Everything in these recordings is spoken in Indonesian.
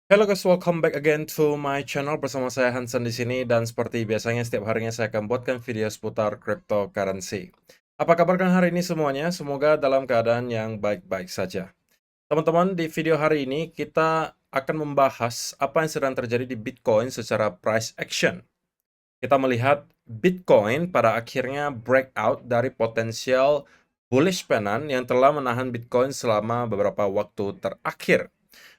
Hello guys, welcome back again to my channel bersama saya Hansen di sini dan seperti biasanya setiap harinya saya akan buatkan video seputar cryptocurrency. Apa kabar kalian hari ini semuanya? Semoga dalam keadaan yang baik-baik saja. Teman-teman, di video hari ini kita akan membahas apa yang sedang terjadi di Bitcoin secara price action. Kita melihat Bitcoin pada akhirnya breakout dari potensial bullish penan yang telah menahan Bitcoin selama beberapa waktu terakhir.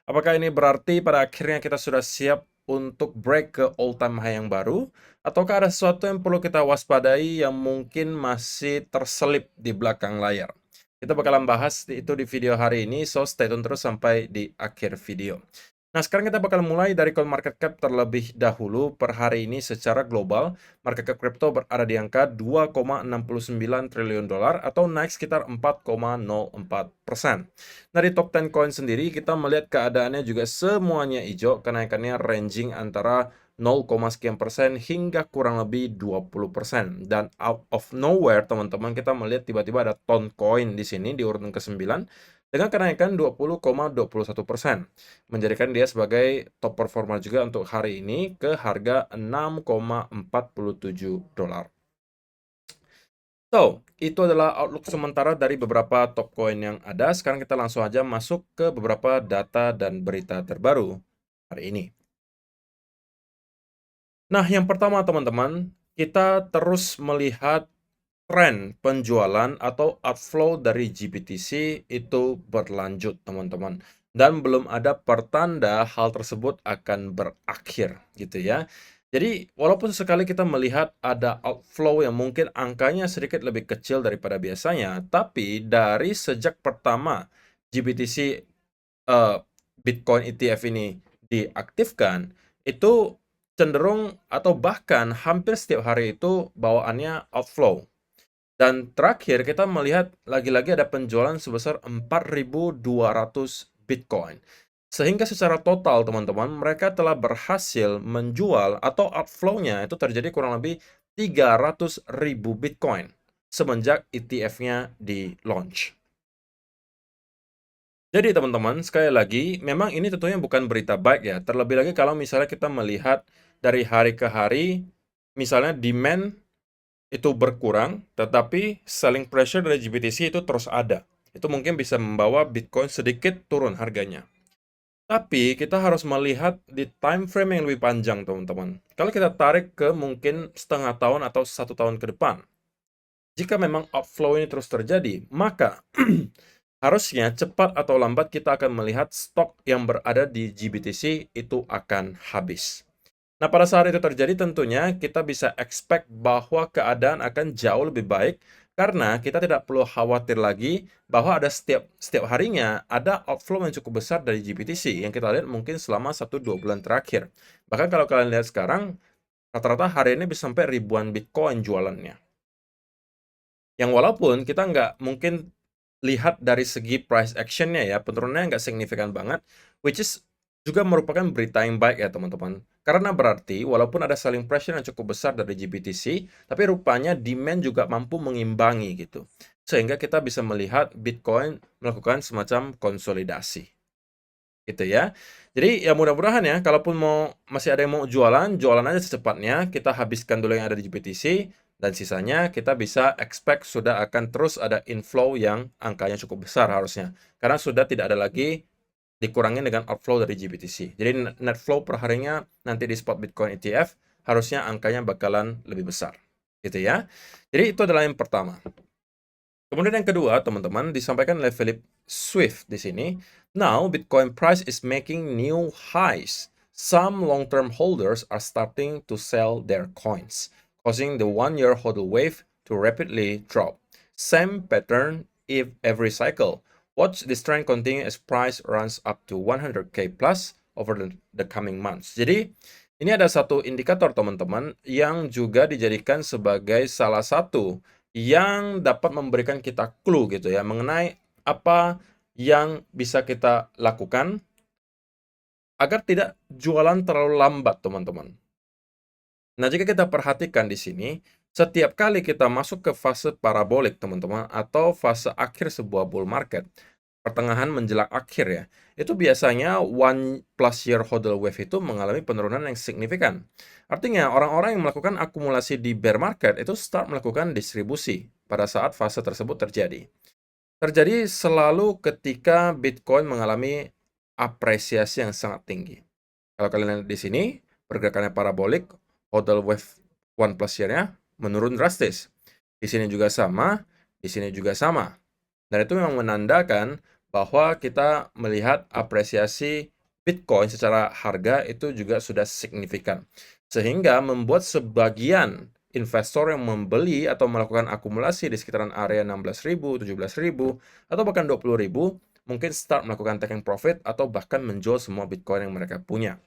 Apakah ini berarti pada akhirnya kita sudah siap untuk break ke all-time high yang baru? Ataukah ada sesuatu yang perlu kita waspadai yang mungkin masih terselip di belakang layar? Kita bakalan bahas itu di video hari ini, so stay tune terus sampai di akhir video. Nah, sekarang kita bakal mulai dari CoinMarketCap terlebih dahulu. Per hari ini secara global, market cap crypto berada di angka 2,69 triliun dolar atau naik sekitar 4,04%. Nah, di top 10 coin sendiri kita melihat keadaannya juga semuanya hijau, kenaikannya ranging antara 0, sekian persen hingga kurang lebih 20%. Dan out of nowhere, teman-teman, kita melihat tiba-tiba ada ton coin di sini di urutan ke-9 dengan kenaikan 20,21%, menjadikan dia sebagai top performer juga untuk hari ini ke harga 6,47 dolar. So, itu adalah outlook sementara dari beberapa top coin yang ada. Sekarang kita langsung aja masuk ke beberapa data dan berita terbaru hari ini. Nah, yang pertama teman-teman, kita terus melihat tren penjualan atau outflow dari GBTC itu berlanjut teman-teman. Dan belum ada pertanda hal tersebut akan berakhir gitu ya. Jadi walaupun sekali kita melihat ada outflow yang mungkin angkanya sedikit lebih kecil daripada biasanya, tapi dari sejak pertama GBTC Bitcoin ETF ini diaktifkan, itu cenderung atau bahkan hampir setiap hari itu bawaannya outflow. Dan terakhir kita melihat lagi-lagi ada penjualan sebesar 4.200 Bitcoin. Sehingga secara total teman-teman, mereka telah berhasil menjual atau outflow-nya itu terjadi kurang lebih 300.000 Bitcoin semenjak ETF-nya di launch. Jadi teman-teman, sekali lagi, memang ini tentunya bukan berita baik ya. Terlebih lagi kalau misalnya kita melihat dari hari ke hari, misalnya demand itu berkurang, tetapi selling pressure dari GBTC itu terus ada. Itu mungkin bisa membawa Bitcoin sedikit turun harganya. Tapi kita harus melihat di time frame yang lebih panjang, teman-teman. Kalau kita tarik ke mungkin setengah tahun atau 1 tahun ke depan, jika memang outflow ini terus terjadi, maka harusnya cepat atau lambat kita akan melihat stok yang berada di GBTC itu akan habis. Nah, pada saat itu terjadi tentunya kita bisa expect bahwa keadaan akan jauh lebih baik karena kita tidak perlu khawatir lagi bahwa ada setiap harinya ada outflow yang cukup besar dari GBTC yang kita lihat mungkin selama 1-2 bulan terakhir. Bahkan kalau kalian lihat sekarang, rata-rata hari ini bisa sampai ribuan Bitcoin jualannya. Yang walaupun kita nggak mungkin lihat dari segi price action-nya ya, penurunannya nggak signifikan banget, which is juga merupakan berita yang baik ya teman-teman. Karena berarti walaupun ada selling pressure yang cukup besar dari GBTC, tapi rupanya demand juga mampu mengimbangi gitu. Sehingga kita bisa melihat Bitcoin melakukan semacam konsolidasi. Gitu ya. Jadi ya mudah-mudahan ya, kalaupun masih ada yang mau jualan, jualan aja secepatnya, kita habiskan dulu yang ada di GBTC, dan sisanya kita bisa expect sudah akan terus ada inflow yang angkanya cukup besar harusnya. Karena sudah tidak ada lagi dikurangin dengan outflow dari GBTC. Jadi net flow per harinya nanti di spot Bitcoin ETF harusnya angkanya bakalan lebih besar. Gitu ya. Jadi itu adalah yang pertama. Kemudian yang kedua, teman-teman, disampaikan oleh Philip Swift di sini. Now, Bitcoin price is making new highs. Some long-term holders are starting to sell their coins, causing the one-year hodl wave to rapidly drop. Same pattern if every cycle. Watch this trend continue as price runs up to 100K plus over the coming months. Jadi, ini ada satu indikator, teman-teman, yang juga dijadikan sebagai salah satu yang dapat memberikan kita clue gitu ya mengenai apa yang bisa kita lakukan agar tidak jualan terlalu lambat, teman-teman. Nah, jika kita perhatikan di sini, setiap kali kita masuk ke fase parabolik, teman-teman, atau fase akhir sebuah bull market, pertengahan menjelang akhir ya, itu biasanya 1+ year hodl wave itu mengalami penurunan yang signifikan. Artinya, orang-orang yang melakukan akumulasi di bear market itu start melakukan distribusi pada saat fase tersebut terjadi. Terjadi selalu ketika Bitcoin mengalami apresiasi yang sangat tinggi. Kalau kalian lihat di sini, pergerakannya parabolik, hodl wave 1+ year-nya menurun drastis. Di sini juga sama, di sini juga sama. Dan itu memang menandakan bahwa kita melihat apresiasi Bitcoin secara harga itu juga sudah signifikan. Sehingga membuat sebagian investor yang membeli atau melakukan akumulasi di sekitaran area 16.000, 17.000, atau bahkan 20.000, mungkin start melakukan taking profit atau bahkan menjual semua Bitcoin yang mereka punya.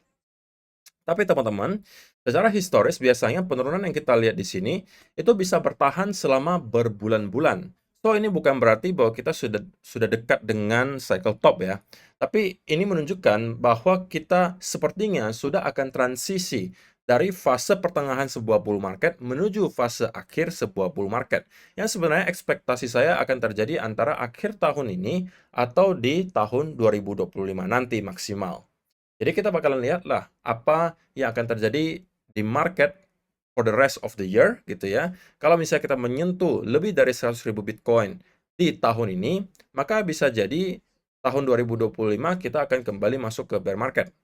Tapi teman-teman, secara historis biasanya penurunan yang kita lihat di sini itu bisa bertahan selama berbulan-bulan. So, ini bukan berarti bahwa kita sudah dekat dengan cycle top ya. Tapi ini menunjukkan bahwa kita sepertinya sudah akan transisi dari fase pertengahan sebuah bull market menuju fase akhir sebuah bull market. Yang sebenarnya ekspektasi saya akan terjadi antara akhir tahun ini atau di tahun 2025 nanti maksimal. Jadi kita bakalan lihat lah apa yang akan terjadi di market for the rest of the year gitu ya. Kalau misalnya kita menyentuh lebih dari 100.000 Bitcoin di tahun ini, maka bisa jadi tahun 2025 kita akan kembali masuk ke bear market.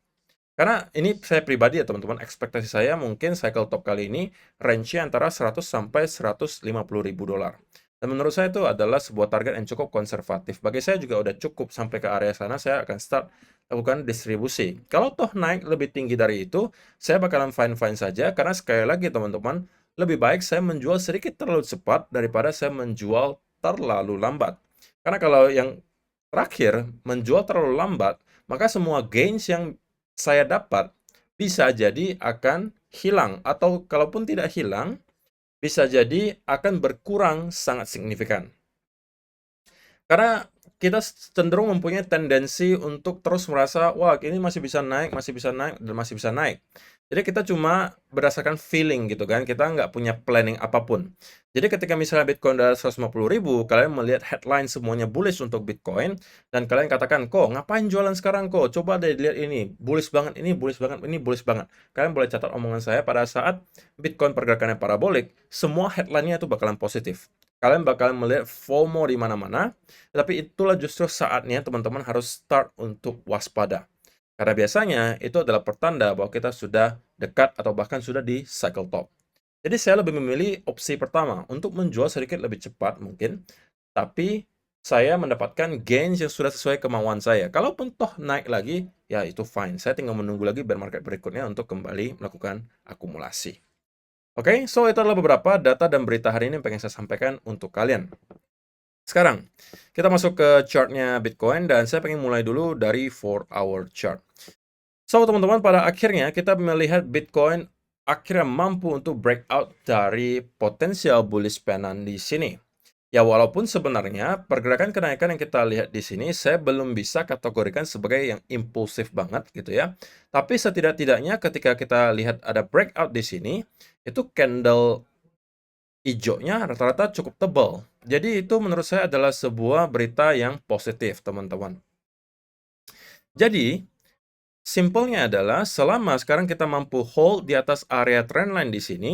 Karena ini saya pribadi ya teman-teman, ekspektasi saya mungkin cycle top kali ini range-nya antara 100 sampai 150 ribu dolar. Dan menurut saya itu adalah sebuah target yang cukup konservatif. Bagi saya juga udah cukup sampai ke area sana, saya akan start lakukan distribusi. Kalau toh naik lebih tinggi dari itu, saya bakalan fine-fine saja, karena sekali lagi teman-teman, lebih baik saya menjual sedikit terlalu cepat daripada saya menjual terlalu lambat. Karena kalau yang terakhir, menjual terlalu lambat, maka semua gains yang saya dapat bisa jadi akan hilang, atau kalaupun tidak hilang, bisa jadi akan berkurang sangat signifikan. Karena kita cenderung mempunyai tendensi untuk terus merasa, wah ini masih bisa naik, masih bisa naik, dan masih bisa naik. Jadi kita cuma berdasarkan feeling gitu kan, kita nggak punya planning apapun. Jadi ketika misalnya Bitcoin udah 150.000, kalian melihat headline semuanya bullish untuk Bitcoin, dan kalian katakan, kok ngapain jualan sekarang kok? Coba deh lihat ini, bullish banget, ini bullish banget, ini bullish banget. Kalian boleh catat omongan saya pada saat Bitcoin pergerakannya parabolik, semua headline-nya itu bakalan positif. Kalian bakalan melihat FOMO di mana-mana, tapi itulah justru saatnya teman-teman harus start untuk waspada. Karena biasanya itu adalah pertanda bahwa kita sudah dekat atau bahkan sudah di cycle top. Jadi saya lebih memilih opsi pertama untuk menjual sedikit lebih cepat mungkin, tapi saya mendapatkan gains yang sudah sesuai kemauan saya. Kalaupun toh naik lagi, ya itu fine. Saya tinggal menunggu lagi bear market berikutnya untuk kembali melakukan akumulasi. Oke, so itu adalah beberapa data dan berita hari ini yang pengen saya sampaikan untuk kalian. Sekarang, kita masuk ke chartnya Bitcoin, dan saya pengen mulai dulu dari 4-hour chart. So, teman-teman, pada akhirnya kita melihat Bitcoin akhirnya mampu untuk breakout dari potensial bullish pennant di sini. Ya, walaupun sebenarnya pergerakan kenaikan yang kita lihat di sini, saya belum bisa kategorikan sebagai yang impulsif banget gitu ya. Tapi setidak-tidaknya ketika kita lihat ada breakout di sini, itu candle hijaunya rata-rata cukup tebal. Jadi itu menurut saya adalah sebuah berita yang positif, teman-teman. Jadi, simpelnya adalah selama sekarang kita mampu hold di atas area trendline di sini,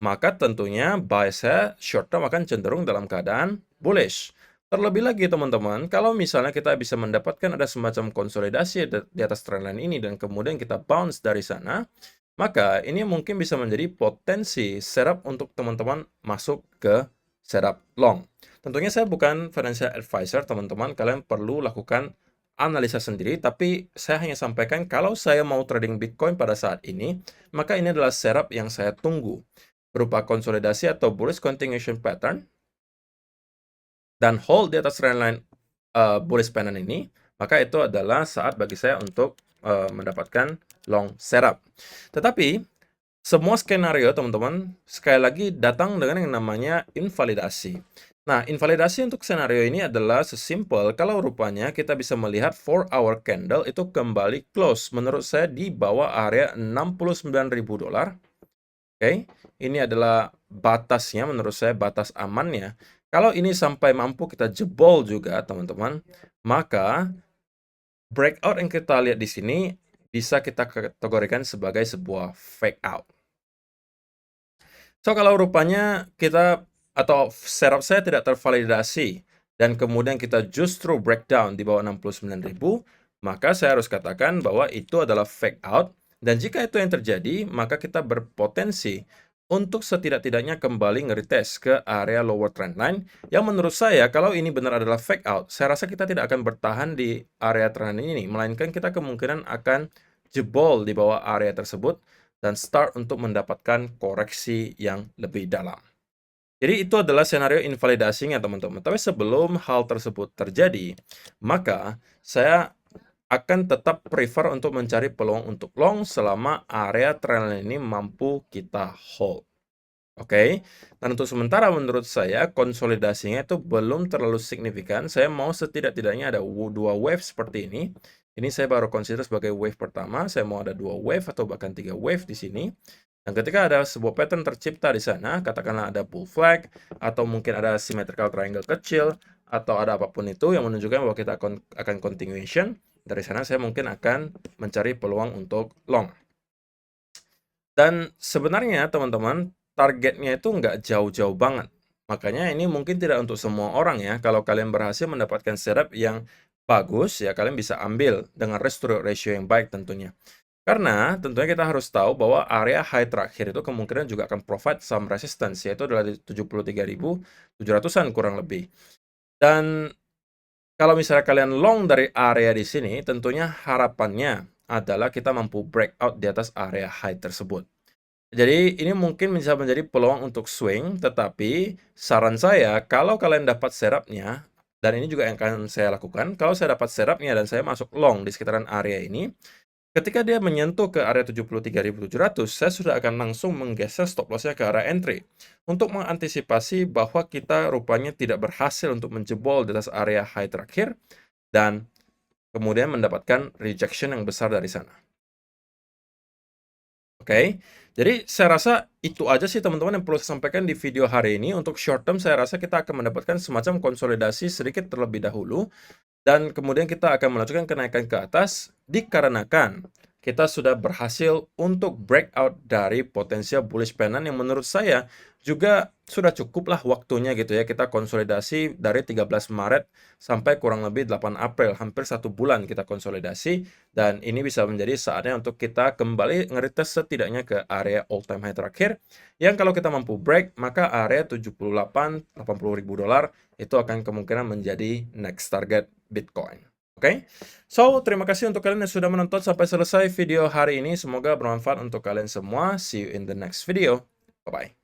maka tentunya buy saya short term akan cenderung dalam keadaan bullish. Terlebih lagi teman-teman, kalau misalnya kita bisa mendapatkan ada semacam konsolidasi di atas trendline ini dan kemudian kita bounce dari sana, maka ini mungkin bisa menjadi potensi setup untuk teman-teman masuk ke setup long. Tentunya saya bukan financial advisor teman-teman, kalian perlu lakukan analisa sendiri, tapi saya hanya sampaikan kalau saya mau trading Bitcoin pada saat ini, maka ini adalah setup yang saya tunggu, berupa konsolidasi atau bullish continuation pattern, dan hold di atas trendline bullish pennant ini, maka itu adalah saat bagi saya untuk mendapatkan long setup. Tetapi, semua skenario teman-teman, sekali lagi datang dengan yang namanya invalidasi. Nah, invalidasi untuk skenario ini adalah sesimpel kalau rupanya kita bisa melihat 4-hour candle itu kembali close. Menurut saya di bawah area 69.000 dolar. Oke, ini adalah batasnya, menurut saya batas amannya. Kalau ini sampai mampu kita jebol juga teman-teman, maka breakout yang kita lihat di sini bisa kita kategorikan sebagai sebuah fake out. So, kalau rupanya kita atau setup saya tidak tervalidasi dan kemudian kita justru breakdown di bawah 69.000, maka saya harus katakan bahwa itu adalah fake out, dan jika itu yang terjadi, maka kita berpotensi untuk setidak-tidaknya kembali nge-retest ke area lower trend line, yang menurut saya kalau ini benar adalah fake out, saya rasa kita tidak akan bertahan di area trend ini, melainkan kita kemungkinan akan jebol di bawah area tersebut dan start untuk mendapatkan koreksi yang lebih dalam. Jadi itu adalah scenario invalidasinya, teman-teman. Tapi sebelum hal tersebut terjadi, maka saya akan tetap prefer untuk mencari peluang untuk long selama area trend ini mampu kita hold. Oke, dan untuk sementara menurut saya konsolidasinya itu belum terlalu signifikan. Saya mau setidak-tidaknya ada dua wave seperti ini. Ini saya baru consider sebagai wave pertama. Saya mau ada dua wave atau bahkan tiga wave di sini. Dan ketika ada sebuah pattern tercipta di sana, katakanlah ada bull flag, atau mungkin ada symmetrical triangle kecil, atau ada apapun itu yang menunjukkan bahwa kita akan continuation, dari sana saya mungkin akan mencari peluang untuk long. Dan sebenarnya teman-teman, targetnya itu nggak jauh-jauh banget. Makanya ini mungkin tidak untuk semua orang ya. Kalau kalian berhasil mendapatkan setup yang bagus, ya kalian bisa ambil dengan risk to ratio yang baik tentunya. Karena tentunya kita harus tahu bahwa area high terakhir itu kemungkinan juga akan provide some resistance, yaitu adalah di 73.700-an kurang lebih. Dan kalau misalnya kalian long dari area di sini, tentunya harapannya adalah kita mampu breakout di atas area high tersebut. Jadi ini mungkin bisa menjadi peluang untuk swing, tetapi saran saya kalau kalian dapat setupnya, dan ini juga yang akan saya lakukan, kalau saya dapat setupnya dan saya masuk long di sekitaran area ini, ketika dia menyentuh ke area 73.700, saya sudah akan langsung menggeser stop loss-nya ke arah entry, untuk mengantisipasi bahwa kita rupanya tidak berhasil untuk menjebol di atas area high terakhir, dan kemudian mendapatkan rejection yang besar dari sana. Oke, jadi saya rasa itu aja sih teman-teman yang perlu saya sampaikan di video hari ini. Untuk short term, saya rasa kita akan mendapatkan semacam konsolidasi sedikit terlebih dahulu, dan kemudian kita akan melanjutkan kenaikan ke atas dikarenakan kita sudah berhasil untuk breakout dari potensial bullish pennant yang menurut saya juga sudah cukuplah waktunya gitu ya. Kita konsolidasi dari 13 Maret sampai kurang lebih 8 April, hampir 1 bulan kita konsolidasi, dan ini bisa menjadi saatnya untuk kita kembali ngeretest setidaknya ke area all time high terakhir, yang kalau kita mampu break, maka area 78-80 ribu dolar itu akan kemungkinan menjadi next target Bitcoin. Oke, so terima kasih untuk kalian yang sudah menonton sampai selesai video hari ini. Semoga bermanfaat untuk kalian semua. See you in the next video. Bye-bye.